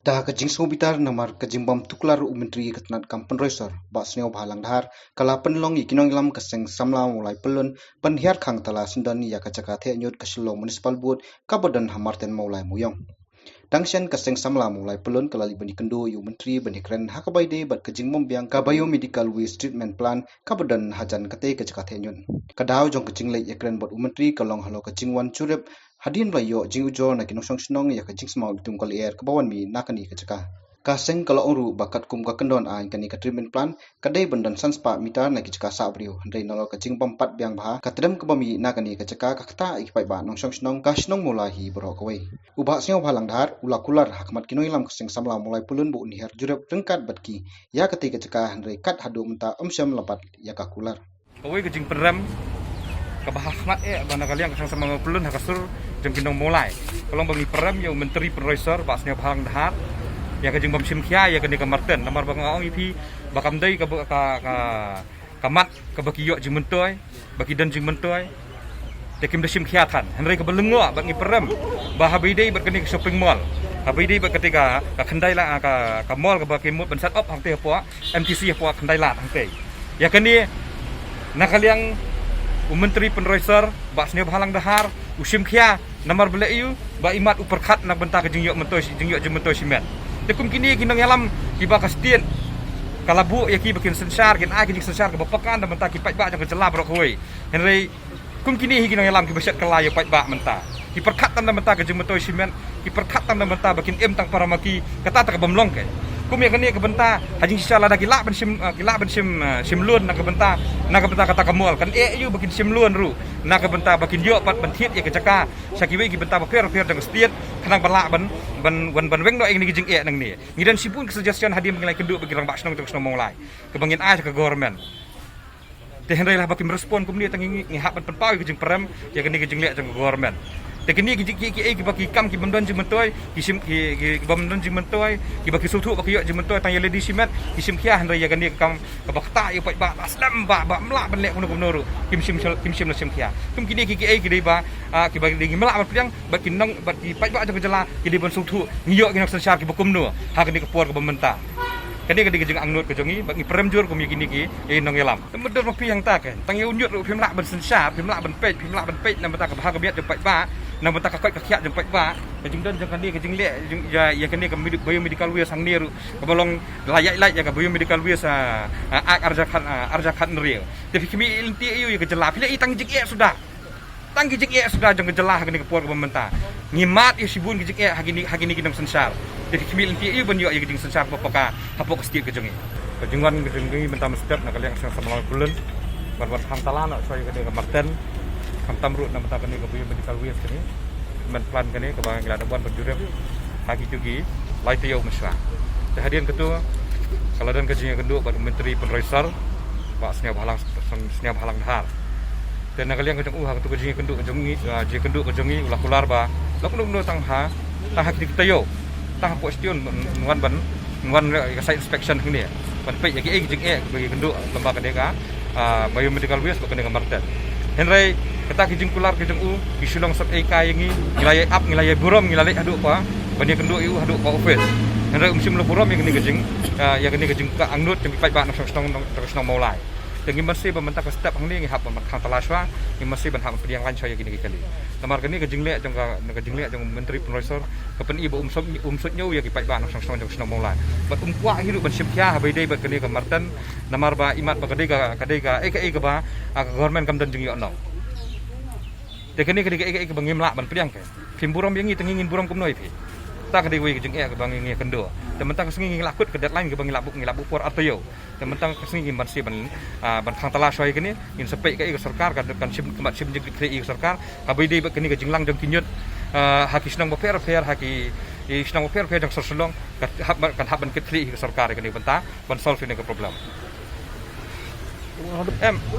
Dah kajing sobitar namar kajing bam tuklar menteri ketenat kampen roisor bak sneo bhalang dhar kala penlong ikinong lam kaseng samla mulai pelun penhiar khang tala sundan ya kacaka the nyut kaslo municipal board kabadan hamarten mulai muyong Dangshan kaseng samla mulai pelun kala libani kendo yu menteri bani kren hakabaide bat kajing mombiang kabayo medical waste treatment plan kabadan hajan kate kacaka the nyun kadaw jong kajing lei yakren bot menteri kalong halo kajing wan curep Hadin rayo jing ujo na kinong snong ya kajing smau bitum kal air kabawan mi nakani kacaka kaseng kalau oru bakat kum ka kendon a kani ka treatment plan kadai bandan sanspa mita na kacaka sabrio handai nalo kajing pampat biang bah katedam kabami nakani kacaka kakta ikai ba nong snong ka snong mulahi borok kawai ubah sneo bhalang dhar ula kular hakmat kinoi lam kaseng samla mulai pulun bu nihar jurep rengkat batki ya kati kacaka handai kat hadu menta omsyam lapat ya ka kular kawai kajing peram kabahmat bana kalian kasang sama pelun hakasur jeng kinong mulai kalau bagi peram yang menteri penroisor basnya bhalang dhar ya kajing bam simkhia ya kani kamarten namar bang aong ipi bakam dai ka kamat ka baki yo jing mentoy baki dan jing mentoy tekim de simkhia than henry ka belengo bagi peram bahabidai berkeni ke shopping mall habidai berketika ka khandai la ka mall ka baki mut ban set up hangte po MTC po khandai la hangte ya kani nakaliang Menteri penroisor basnya bhalang dhar usim khia namar bele yu ba imat uperkhat na benta ke jingyok mentoy jingyok jementoy simen tekum kini kinong yalam kiba kastien kalabu ya ki bakin sensar gen a ki sensar ke bapakan na benta ki pai ba jang jela brok hoi henry kum kini kinong yalam ki beset kelayo pai ba menta ki perkhat na benta ke jementoy simen ki perkhat na benta bakin em tang paramaki kata ta ke bamlong ke kum ya kini ke benta hajing sisa lada kila ben sim luan na ke benta kata kamul kan yu bakin sim luan ru na ke benta bakin yo pat ben thiet ya ke jaka sakiwe ki benta per jang stiet kanang balak ban weng no ing ni jing nang ni ngidan sipun suggestion hadim ngelai keduk bagi rang bak snong terus ngomong lai ke bangin a ke government te henry lah bakin respon kum ni tangi ngihak ban penpau ke jing perem ya kini ke jing lek jang government te kini ki bagi kam ki bamdan jing mentoy ki sim ki bamdan jing mentoy ki bagi sutu bagi yo jing mentoy tang ya ledi simet ki sim khia henry ya kini kam ka bakta yo pai ba aslam ba mlak ban lek kuno ru kim sim na sim khia kum kini ki dei ba ki bagi ding mlak ban priang bakin nong bagi pai ba jang jela ki dei ban sutu ngiyo ki nak sensar ki bakum nu ha kini ke por ke bamenta kani kadi kejeng angnut kejongi bagi peremjur kum yiki niki nong yalam temedor mapi yang tak tang yunyut ru phim lak ban sensar phim lak ban pej nam ta ka bah ka biat pai ba nam ta ka koi ka khiat jeng pai ba kejeng don jeng kani kejeng lek ya kani ka biomedical waste sang niru ka bolong layak ya ka biomedical waste arjakan real tapi kimi inti yu ya kejela pile tang jeng sudah tang jeng sudah jeng kejelah kani ke por ke pementa ngimat isibun jeng hagini kinam sensar jadi kimi inti yu ban yo ya kejeng sensar popaka hapok setiap kejongi kejengwan bentam setiap nak kalian sama bulan bar hamtalan saya ke marten hamtam rut nama tak kani ke medical waste kani men plan kani ke bang gelada buan berjurep hagi jugi lai teu mesra hadian ketua kalau dan kejeng kedua pada menteri penroisor pak senia bhalang dhar dan kalian kejeng tu kejeng kedua kejongi ulah kular ba lak nu tang kita yo tang postion nuan site inspection kini ban pe ya ki jeng bagi kenduk lembaga deka biomedical waste kene kamarten henry kata kijing kular kijing gisulong sat kai ngi ngilai burom ngilai adu pa bani kenduk yu adu pa office henry musim lo burom yang kini kijing ka angnut jeng pai ba nak snong maulai tengi masih pemerintah ke step hang ni ngihap khang talaswa ni masih ban hang yang lain saya gini kali tamar kini kejing lek jong menteri penroisor kapan ibu umsut nyu ya ki pai ba nak snong maulai bat kwa hidup ban simkhia habai bat kini ke marten namar ba imat ba kadai ka ke ba government kam dan jeng yo no te kini ke bang imlak ban priang ke phim burom yang tengi ngin burom kum noi pi ta kadai we jeng ke bang ngi kendo tementang kesengi lakut ke deadline ke bang ngilabuk por artoyo tementang kesengi masih ban khang tala soi kini in sepek ke sarkar kan sim kemat sim jeng krei sarkar habai dei kini ke jinglang jeng kinyut haki snang fair haki snang fair jeng sorsolong kan haban ke krei sarkar kini benta ban solve ini ke problem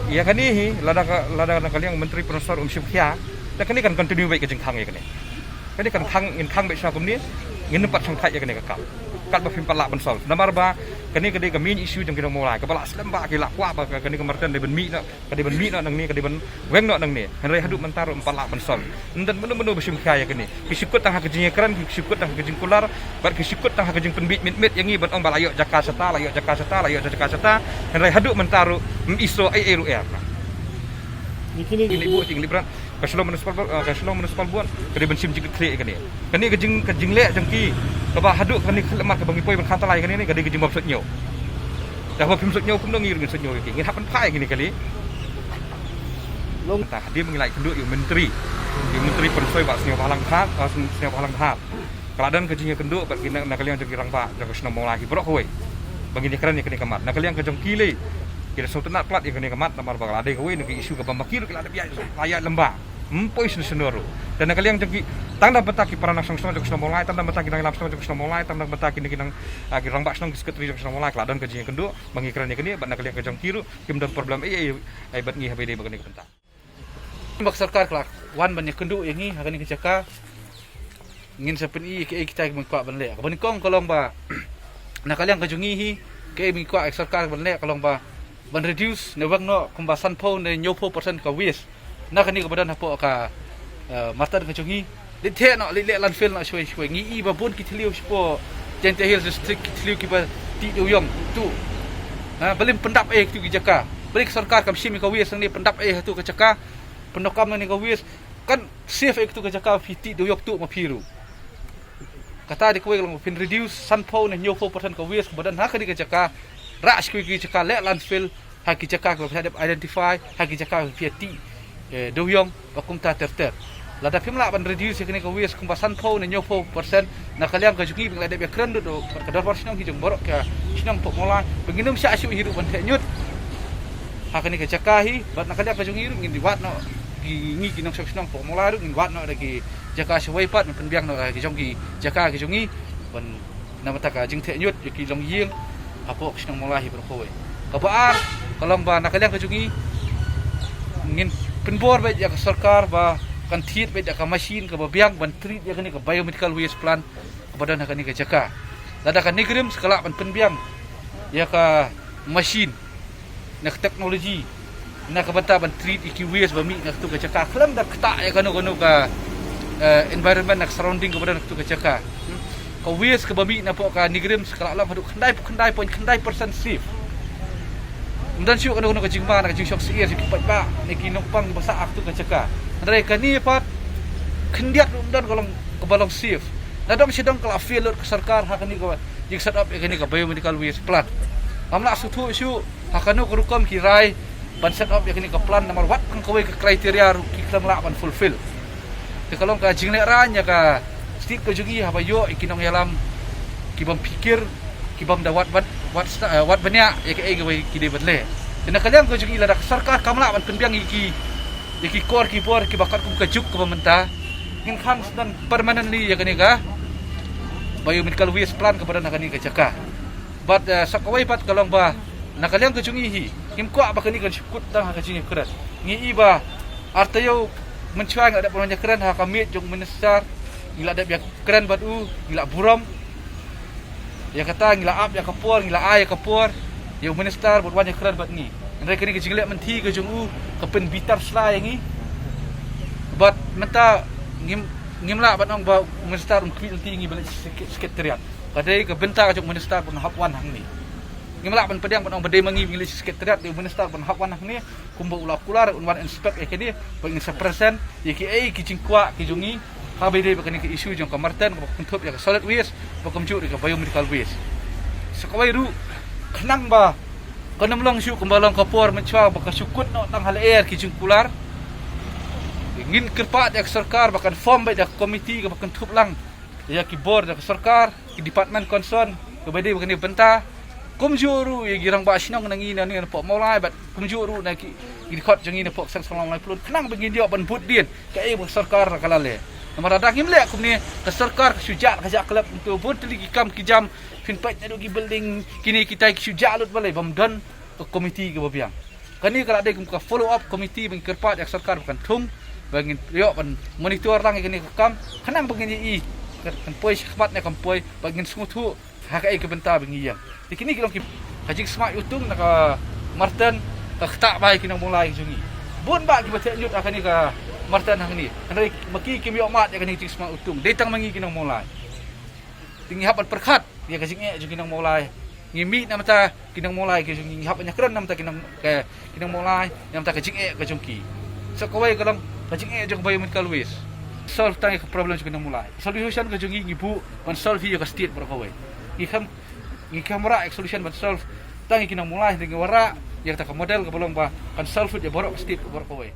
ya kani lada kalian menteri penroisor simkhia dan kini kan continue baik ke jeng khang ya kani kan khang baik sa kum ni ngin pat sang thai ya kani ka kat ba phim palak bensol namar ba kani kadi kami isu jang kinong mulai kepala selamba ki lak kwa ba kani kemarten de ben mi na kadi ben mi na nang ni kadi ben weng na nang ni henry hadu mentar palak bensol ndan menu besim kaya kani kisikut tang hakajing kran kisikut tang hakajing kular bar kisikut tang hakajing penbit mit yang ni ben ong balayo Jakarta henry hadu mentaru iso ai eru er ini ibu ting libran kaslo municipal buat kadi ben sim jikit kle kani kajing le jangki kaba haduk kani lemar ka bangi poi ban khata lai kani ni kadi kajing bab sotnyo dah bab sim sotnyo kum ngir ngin sotnyo ki ngin hapan pai gini kali long ta dia mengilai kenduk yu menteri pensoi bak sneo halang hat keladan kajing kenduk bak kina nakaliang jang kirang ba jang sno mo lagi brok hoi bangin keren ni kani kamat nakaliang kajong kile kira sultanat plat yang kini kemat namar bakal ada kawin ke isu ke pamakir ke ada biaya layak lembah empoi senoro dan kalian jengki tanda betaki para nak song-song jeng mulai tanda betaki nang lapsong jeng mulai tanda betaki nang girang bak song sekretari jeng mulai keladan kejing kenduk mengikran kini ban kalian kejong kiru kim dan problem ai bat ngi habede bagani bentak bak sarkar kelak wan ban kenduk yang ni hakani kecaka ngin sepen ke kita mengkuat ban le ban kong kolong ba nak kalian kejongi hi ke mengkuat sarkar ban le kolong ba ban reduce ne wang no kumbasan po ne nyopo persen ka wis na kani ka badan hapo ka master ka chungi le the no le landfill no shoi ngi I ba bun ki thliu spo jente hill district ki thliu ki ba ti do yong tu belim pendap tu ki jaka balik sarkar kam sim ka wis ni pendap tu ka jaka pendokam ni ka wis kan safe tu ka jaka ti do yok tu ma phiru kata di kuwe lang fin reduce san po ne nyopo persen ka wis badan ha kani ka jaka ras ki jaka le landfill haki jaka ko hadap identify haki jaka fiati doyong bakum ta ter lada pimla ban reduce kini ko wis kumbasan po ne nyopo persen na kalian ka juki bila debia kren do ka dor portion ki jong borok ka sinang pok mola benginum sya asu hidup ban nyut hakani ka jaka hi bat na kalian ka jong hiru ngin diwat no ngi kinong sinang pok mola ru ngin wat no lagi jaka sewai pat pen biang no ki jong ki jaka ki jongi ban na mata ka jing the nyut ki long ying apok sinang mola hi berkowe kabar kalau ba nakaliang kajungi ngin penbor baik ya sarkar ba kan thiet baik ya machine ka biang ban treat ya kani ka biomedical waste plant kepada nak ni ka jaka lada kan nigrim sekala ban penbiang ya ka machine nak teknologi nak banta ban treat iki waste ba mi nak tu ka jaka kelam dak ta ya kanu ka environment nak surrounding kepada nak tu ka jaka ka waste ka ba mi na po ka nigrim sekala lam haduk khandai persen safe dan syuk kena kajing ba nak kajing syok siir syuk pat ba ni kinopang basa aktu ka jaka ndai kani pat kendiat dan kolong kebalong safe nadong sidong kala failure ke sarkar hakani ka jing set up kani ka biomedical waste plant amla sutu syu hakanu kurukam kirai ban set up kani ka plan nomor wat kan kawai ka kriteria ki klang la ban fulfill te kalong ka jing le ranya ka stik ka jugi ha bayo ikinong yalam kibam pikir kibam dawat wat banyak ya ke gawai ki de badle dan kalian ko jugi la sarkar kamla ban penbiang iki kor ki por ki bakat kum kajuk ko menta ngin khang dan permanently ya kani ka biomedical waste plant kepada nakani ka jaka but sakawai pat kalong ba nakaliang ko jungi hi kim ko ba kani kan sikut tang ka jingi kerat ngi iba artayo mencuang ada penonya keren ha kamit jong minister ngila ada biak keren batu ngila buram ya kata ngila ap ya kapor ngila ay kapor yang minister buat wanya keren bat ni mereka ni kejinglek menti ke jungu kepen bitar sla yang ni but menta ngimla bat ong ba minister kuit tinggi balik sekretariat kadai ke bentar jong minister pun hapwan hang ni ngimla ban pedang ban ong bedai mangi ngili sekretariat di minister pun hapwan hang ni kumba ula kular unwan inspect ekeni bagi 1% yaki kijingkwa kijungi habede bakani ke isu jong kamarten ko kuntup ya solid waste bakamju ke biomedical waste sakawai ru khnang ba kanamlang syu kumbalang kapor menchwa bakasukut no tang hal air kijingkular ingin kerpat ya sarkar bahkan form baik dak komiti ke bahkan tup lang ya ki board dak sarkar ki department concern ke bade bahkan benta kumjuru ya girang ba sinong nangina ni pok maulai bat kumjuru na ki record jangi na pok sang salong lai plun kenang begin dia ban put din ke sarkar kalale nomor ada kim le kum ni ke sarkar sujak kajak klub untuk pun teligi kam ki jam fin pat na gi building kini kita ki sujak lut balai bamdan ke komiti ke babiang kani kala ada kum ka follow up komiti bang kerpat ya sarkar bahkan thum bangin yo ban monitor lang kini kam kanang bangin kan poi khmat ne kam poi bangin smutu Hak ai kebentar bengi yang. Dikini kilong kajing smart utung nak Martin tak baik kinang mulai jungi. Bun ba ki baca nyut akan ni ka Martin hang ni. Andai maki kim yo mat akan kajing smart utung. Datang mangi kinang mulai. Tinggi hapat perkat dia kajing jungi kinang mulai. Ngimi nam ta kinang mulai ke jungi hap nyakran nam ta kinang mulai nam ta kajing kajungki. So kawai kalang kajing jung bayu mun kaluis. Solve tang problem kinang mulai. Solution kajungi ngibu man solve yo ka state berkawai. Ngikam ra solution ban solve tangi kinang mulai dengan wara yang tak model ke belum ba kan solve dia borok pasti borok kowe